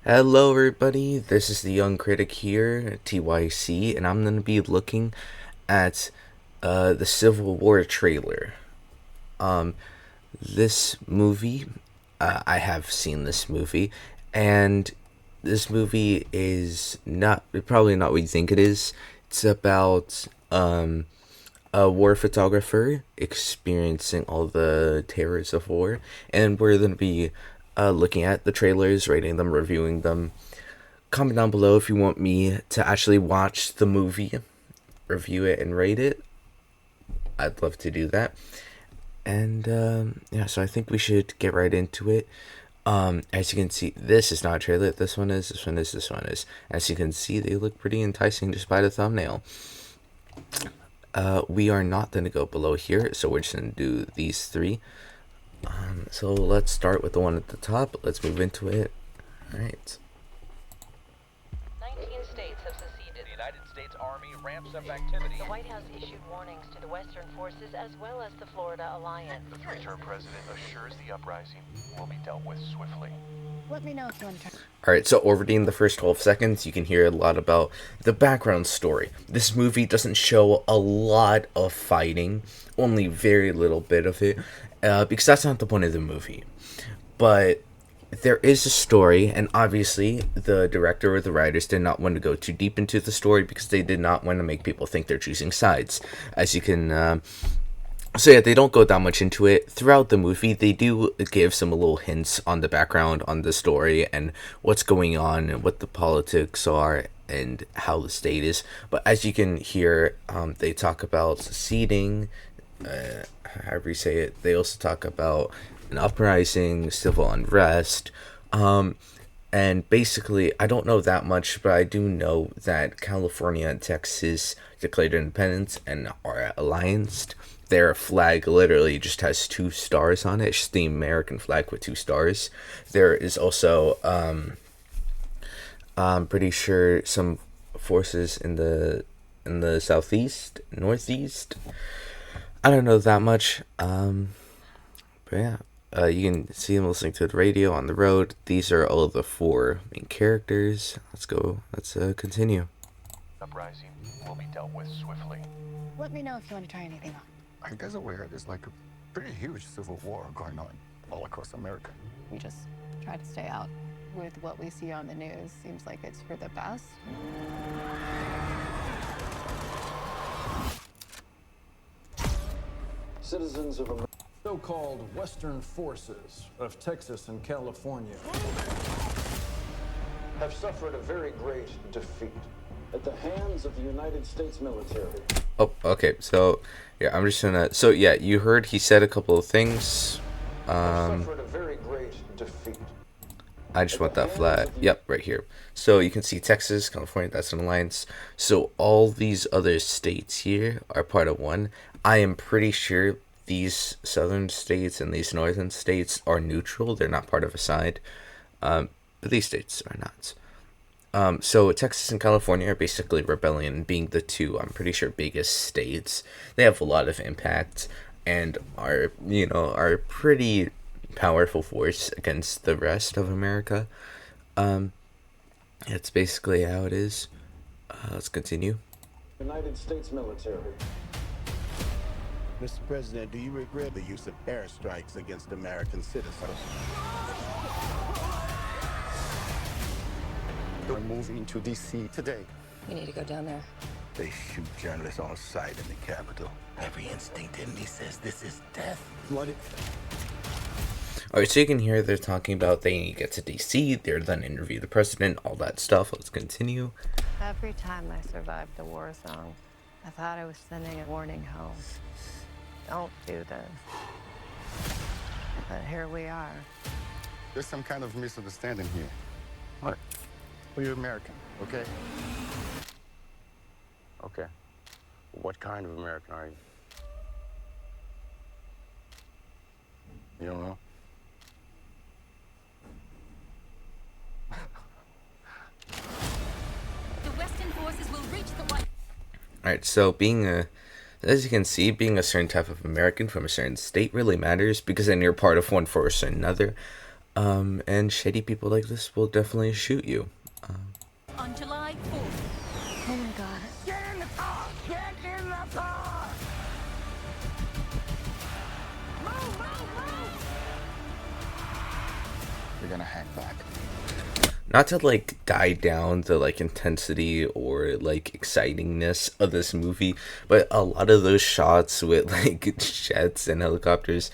Hello, everybody. This is the Young Critic here, TYC, and I'm going to be looking at the Civil War trailer. Um, this movie, I have seen this movie, and this movie is not probably not what you think it is. It's about a war photographer experiencing all the terrors of war, and we're going to be looking at the trailers, rating them, reviewing them. Comment down below if you want me to actually watch the movie, review it, and rate it. I'd love to do that. And yeah, so I think we should get right into it. As you can see, this is not a trailer. This one is. This one is. This one is. As you can see, they look pretty enticing just by the thumbnail. We are not going to go below here, so we're just going to do these three. So let's start with the one at the top. Let's move into it. All right. 19 states have seceded. The United States Army ramps up activity. The White House issued warnings to the Western forces as well as the Florida Alliance. The three-term president assures the uprising will be dealt with swiftly. Let me know if you want to try. Alright, so already in the first 12 seconds, you can hear a lot about the background story. This movie doesn't show a lot of fighting, only very little bit of it, because that's not the point of the movie. But there is a story, and obviously the director or the writers did not want to go too deep into the story because they did not want to make people think they're choosing sides. As you can so yeah, they don't go that much into it. Throughout the movie, they do give some little hints on the background, on the story, and what's going on, and what the politics are, and how the state is. But as you can hear, they talk about seceding, however you say it. They also talk about an uprising, civil unrest, and basically, I don't know that much, but I do know that California and Texas declared independence and are allianced. Their flag literally just has two stars on it. It's just the American flag with two stars. There is also, I'm pretty sure, some forces in the southeast, northeast. I don't know that much. But yeah. You can see them listening to the radio on the road. These are all of the four main characters. Let's go. Let's continue. Uprising will be dealt with swiftly. Let me know if you want to try anything on. Are you guys aware there's like a pretty huge civil war going on all across America? We just try to stay out. With what we see on the news, seems like it's for the best. Citizens of America. So-called Western forces of Texas and California have suffered a very great defeat at the hands of the United States military. Oh, okay. So, yeah, I'm just gonna. So, yeah, you heard he said a couple of things. Have suffered a very great defeat. I just want that flat. Yep, right here. So you can see Texas, California, that's an alliance. So all these other states here are part of one. I am pretty sure these southern states and these northern states are neutral. They're not part of a side. But these states are not. So Texas and California are basically rebellion, being the two, I'm pretty sure, biggest states. They have a lot of impact and are, are pretty powerful force against the rest of America. It's basically how it is. Let's continue. United States military. Mr. President, do you regret the use of airstrikes against American citizens? They're moving to D.C. today. We need to go down there. They shoot journalists on sight in the Capitol. Every instinct in me says this is death. Blooded. Alright, so you can hear they're talking about they need to get to DC, they're then interview the president, all that stuff. Let's continue. Every time I survived a war zone, I thought I was sending a warning home. Don't do this. But here we are. There's some kind of misunderstanding here. What? Well, you're American, okay? Okay. What kind of American are you? You don't know? The Western forces will reach the White. Alright, so as you can see, being a certain type of American from a certain state really matters because then you're part of one force or another. And shady people like this will definitely shoot you. On July 4th. Oh my god. Get in the car! Get in the car! Move, move, move! You're gonna hang back. Not to like die down the like intensity or like excitingness of this movie, but a lot of those shots with like jets and helicopters,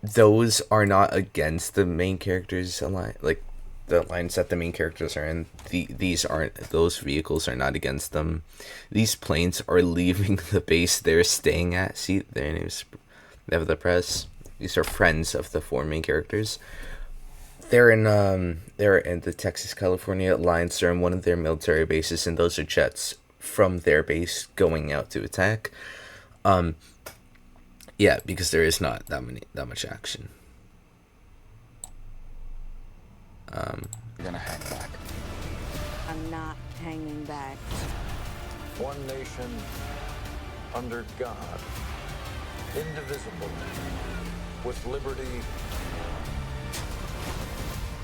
those are not against the main characters like the lines that the main characters are in. These aren't, those vehicles are not against them. These planes are leaving the base they're staying at. See, their names, they have the press. These are friends of the four main characters. They're in the Texas California Alliance. They're in one of their military bases, and those are jets from their base going out to attack. Yeah, because there is not that much action. You're gonna hang back. I'm not hanging back. One nation under God, indivisible, with liberty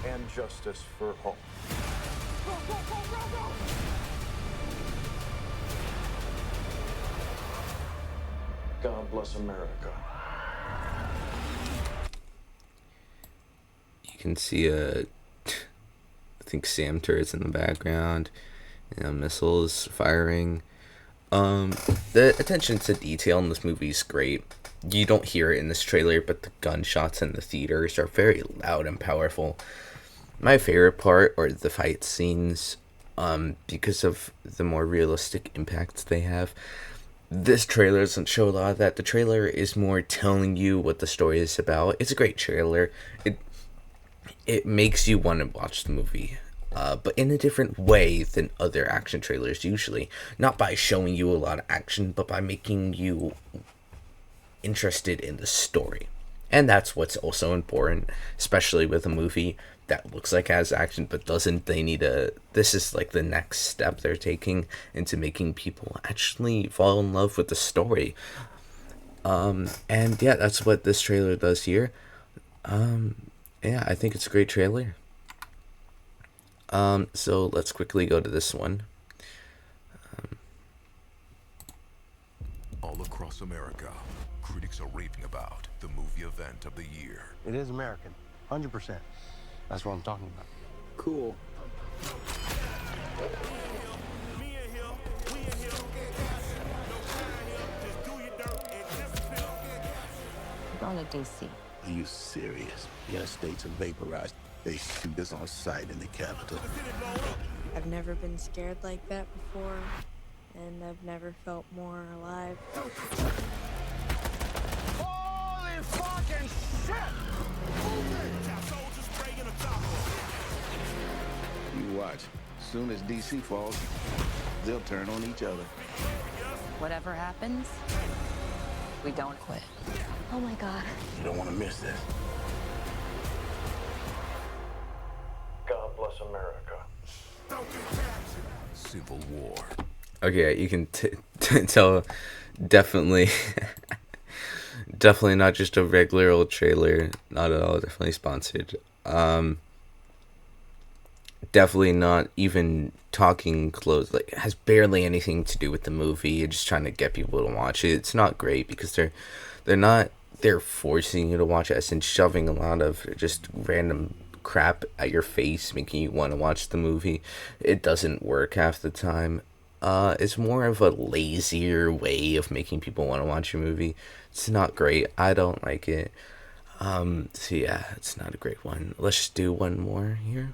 and justice for all. God bless America. You can see I think SAM turrets in the background, missiles firing. The attention to detail in this movie is great. You don't hear it in this trailer, but the gunshots in the theaters are very loud and powerful. My favorite part are the fight scenes, because of the more realistic impacts they have. This trailer doesn't show a lot of that. The trailer is more telling you what the story is about. It's a great trailer. It makes you want to watch the movie, but in a different way than other action trailers usually. Not by showing you a lot of action, but by making you interested in the story. And that's what's also important, especially with a movie that looks like it has action but doesn't. This is like the next step they're taking into making people actually fall in love with the story. And yeah, that's what this trailer does here. Yeah, I think it's a great trailer. So let's quickly go to this one. All across America, critics are raving about the movie event of the year. It is American, 100%. That's what I'm talking about. Cool. We're going to DC. Are you serious? The United States are vaporized. They shoot us on sight in the Capitol. I've never been scared like that before, and I've never felt more alive. Holy fucking shit! You watch. As soon as DC falls, they'll turn on each other. Whatever happens, we don't quit. Oh my god. You don't want to miss this. God bless America. Civil War. Okay, you can tell, definitely, definitely not just a regular old trailer. Not at all. Definitely sponsored. Definitely not even talking close. Like, it has barely anything to do with the movie. You're just trying to get people to watch it. It's not great because they're forcing you to watch it and shoving a lot of just random crap at your face, making you want to watch the movie. It doesn't work half the time. It's more of a lazier way of making people want to watch your movie. It's not great. I don't like it. So yeah, it's not a great one. Let's just do one more here.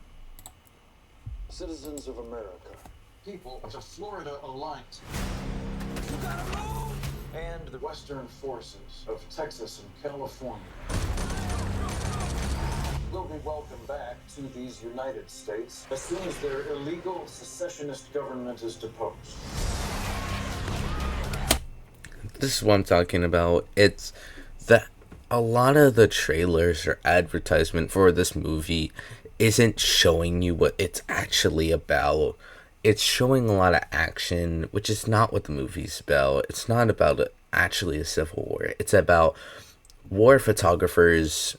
Citizens of America, people of the Florida Alliance, and the Western Forces of Texas and California will be welcomed back to these United States as soon as their illegal secessionist government is deposed. This is what I'm talking about. It's that a lot of the trailers or advertisement for this movie isn't showing you what it's actually about. It's showing a lot of action, which is not what the movie's about. It's not about actually a civil war. It's about war photographers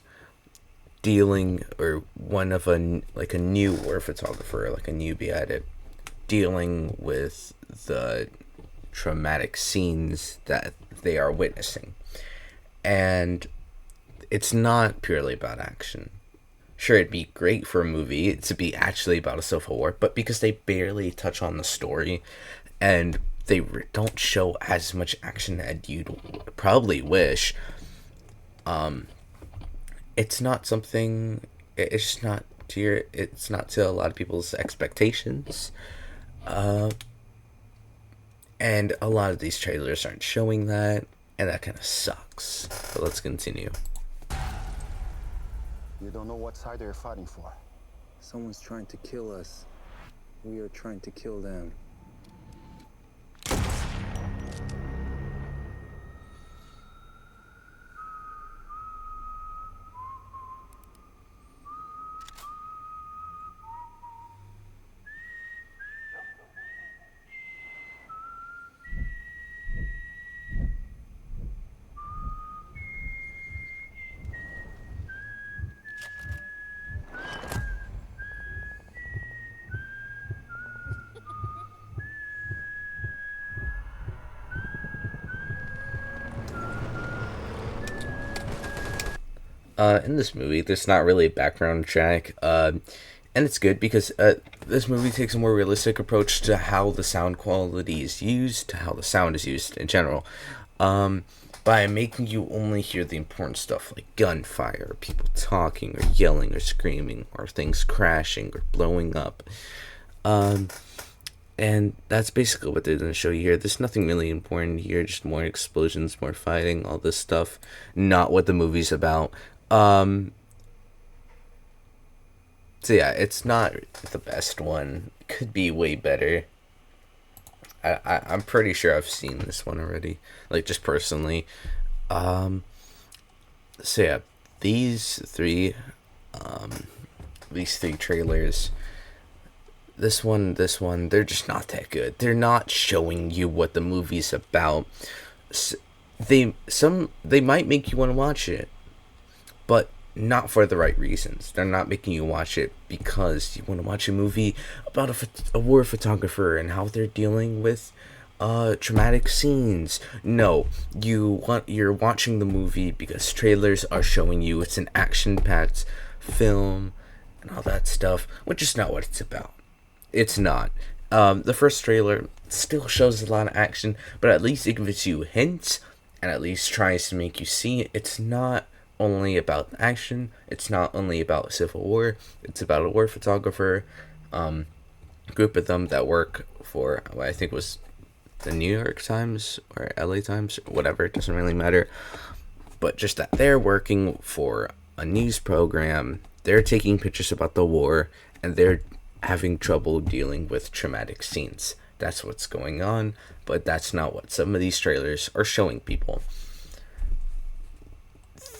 dealing, or one of a new war photographer, like a newbie at it, dealing with the traumatic scenes that they are witnessing. And it's not purely about action. Sure, it'd be great for a movie to be actually about a civil war, but because they barely touch on the story and they don't show as much action as you'd probably wish, it's not something. It's not to a lot of people's expectations, and a lot of these trailers aren't showing that, and that kind of sucks. But let's continue. You don't know what side they're fighting for. Someone's trying to kill us. We are trying to kill them. In this movie, there's not really a background track, and it's good because this movie takes a more realistic approach to how the sound quality is used, to how the sound is used in general, by making you only hear the important stuff like gunfire, or people talking, or yelling, or screaming, or things crashing, or blowing up. And that's basically what they're going to show you here. There's nothing really important here, just more explosions, more fighting, all this stuff. Not what the movie's about. So yeah, it's not the best one. Could be way better. I'm pretty sure I've seen this one already, like just personally. So yeah, these three trailers, this one, they're just not that good. They're not showing you what the movie's about. They might make you want to watch it, but not for the right reasons. They're not making you watch it because you want to watch a movie about a war photographer and how they're dealing with traumatic scenes. No, you're watching the movie because trailers are showing you it's an action-packed film and all that stuff, which is not what it's about. It's not. The first trailer still shows a lot of action, but at least it gives you hints and at least tries to make you see it's not only about action, it's not only about civil war, it's about a war photographer, group of them that work for what I think was the New York Times or LA Times, whatever, it doesn't really matter, but just that they're working for a news program, they're taking pictures about the war, and they're having trouble dealing with traumatic scenes. That's what's going on, but that's not what some of these trailers are showing people.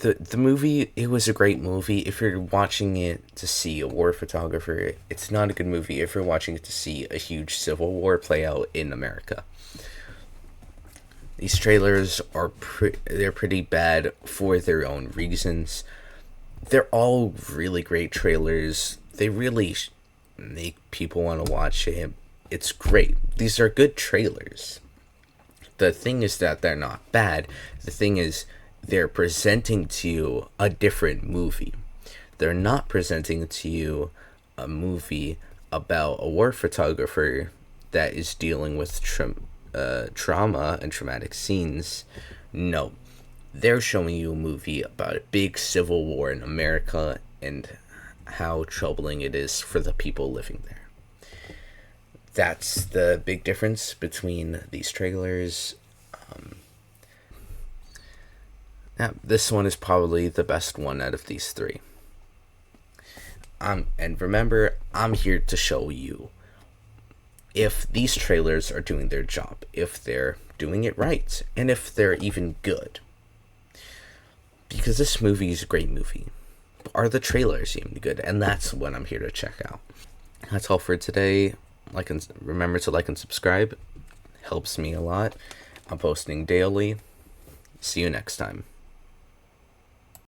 The movie, it was a great movie if you're watching it to see a war photographer. It's not a good movie if you're watching it to see a huge civil war play out in America. These trailers are they're pretty bad for their own reasons. They're all really great trailers. They really make people want to watch it. It's great. These are good trailers. The thing is that they're not bad. The thing is, they're presenting to you a different movie. They're not presenting to you a movie about a war photographer that is dealing with trauma and traumatic scenes. No. They're showing you a movie about a big civil war in America and how troubling it is for the people living there. That's the big difference between these trailers. This one is probably the best one out of these three. And remember, I'm here to show you if these trailers are doing their job, if they're doing it right, and if they're even good. Because this movie is a great movie. Are the trailers even good? And that's what I'm here to check out. That's all for today. Remember to like and subscribe. Helps me a lot. I'm posting daily. See you next time.